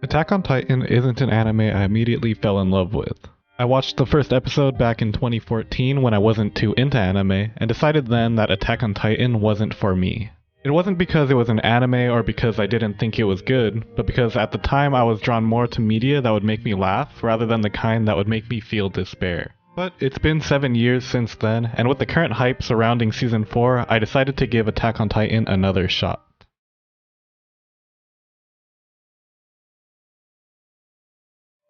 Attack on Titan isn't an anime I immediately fell in love with. I watched the first episode back in 2014 when I wasn't too into anime, and decided then that Attack on Titan wasn't for me. It wasn't because it was an anime or because I didn't think it was good, but because at the time I was drawn more to media that would make me laugh rather than the kind that would make me feel despair. But it's been 7 years since then, and with the current hype surrounding Season 4, I decided to give Attack on Titan another shot.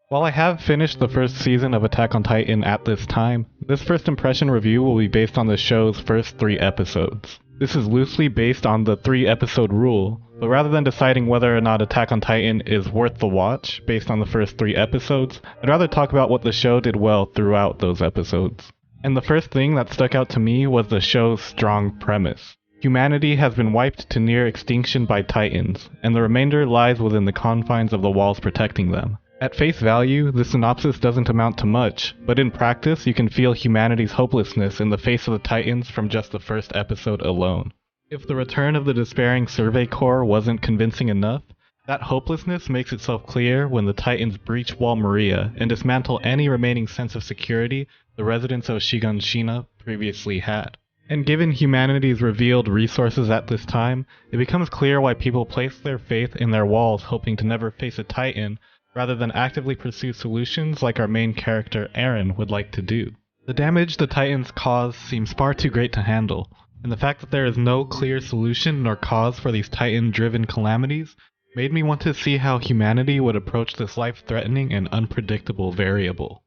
While I have finished the first season of Attack on Titan at this time, this first impression review will be based on the show's first 3 episodes. This is loosely based on the 3-episode rule, but rather than deciding whether or not Attack on Titan is worth the watch based on the first 3 episodes, I'd rather talk about what the show did well throughout those episodes. And the first thing that stuck out to me was the show's strong premise. Humanity has been wiped to near extinction by Titans, and the remainder lies within the confines of the walls protecting them. At face value, the synopsis doesn't amount to much, but in practice you can feel humanity's hopelessness in the face of the Titans from just the first episode alone. If the return of the despairing Survey Corps wasn't convincing enough, that hopelessness makes itself clear when the Titans breach Wall Maria and dismantle any remaining sense of security the residents of Shiganshina previously had. And given humanity's revealed resources at this time, it becomes clear why people place their faith in their walls hoping to never face a Titan rather than actively pursue solutions like our main character Eren would like to do. The damage the Titans cause seems far too great to handle, and the fact that there is no clear solution nor cause for these Titan-driven calamities made me want to see how humanity would approach this life-threatening and unpredictable variable.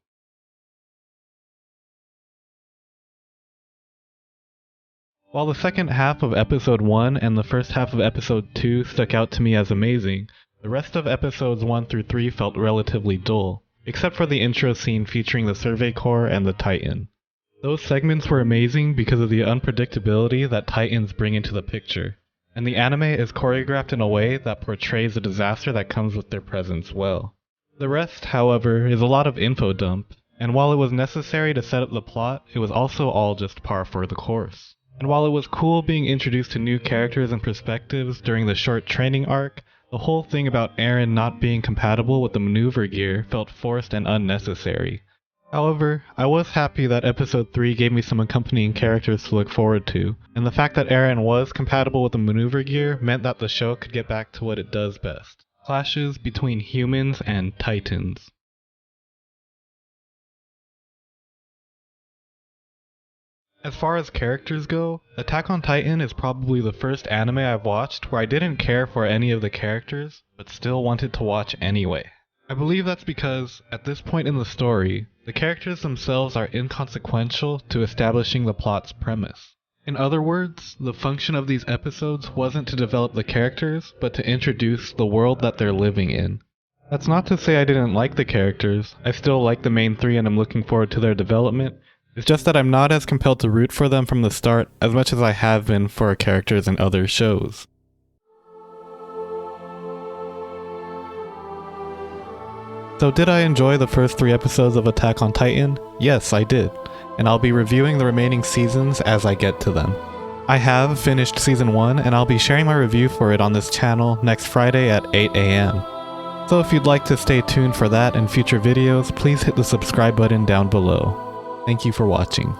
While the second half of Episode 1 and the first half of Episode 2 stuck out to me as amazing, the rest of episodes 1 through 3 felt relatively dull, except for the intro scene featuring the Survey Corps and the Titan. Those segments were amazing because of the unpredictability that Titans bring into the picture, and the anime is choreographed in a way that portrays the disaster that comes with their presence well. The rest, however, is a lot of info dump, and while it was necessary to set up the plot, it was also all just par for the course. And while it was cool being introduced to new characters and perspectives during the short training arc, the whole thing about Eren not being compatible with the maneuver gear felt forced and unnecessary. However, I was happy that Episode 3 gave me some accompanying characters to look forward to, and the fact that Eren was compatible with the maneuver gear meant that the show could get back to what it does best: clashes between humans and Titans. As far as characters go, Attack on Titan is probably the first anime I've watched where I didn't care for any of the characters, but still wanted to watch anyway. I believe that's because, at this point in the story, the characters themselves are inconsequential to establishing the plot's premise. In other words, the function of these episodes wasn't to develop the characters, but to introduce the world that they're living in. That's not to say I didn't like the characters. I still like the main 3 and I'm looking forward to their development. It's just that I'm not as compelled to root for them from the start as much as I have been for characters in other shows. So did I enjoy the first 3 episodes of Attack on Titan? Yes, I did, and I'll be reviewing the remaining seasons as I get to them. I have finished Season 1 and I'll be sharing my review for it on this channel next Friday at 8 AM. So if you'd like to stay tuned for that and future videos, please hit the subscribe button down below. Thank you for watching.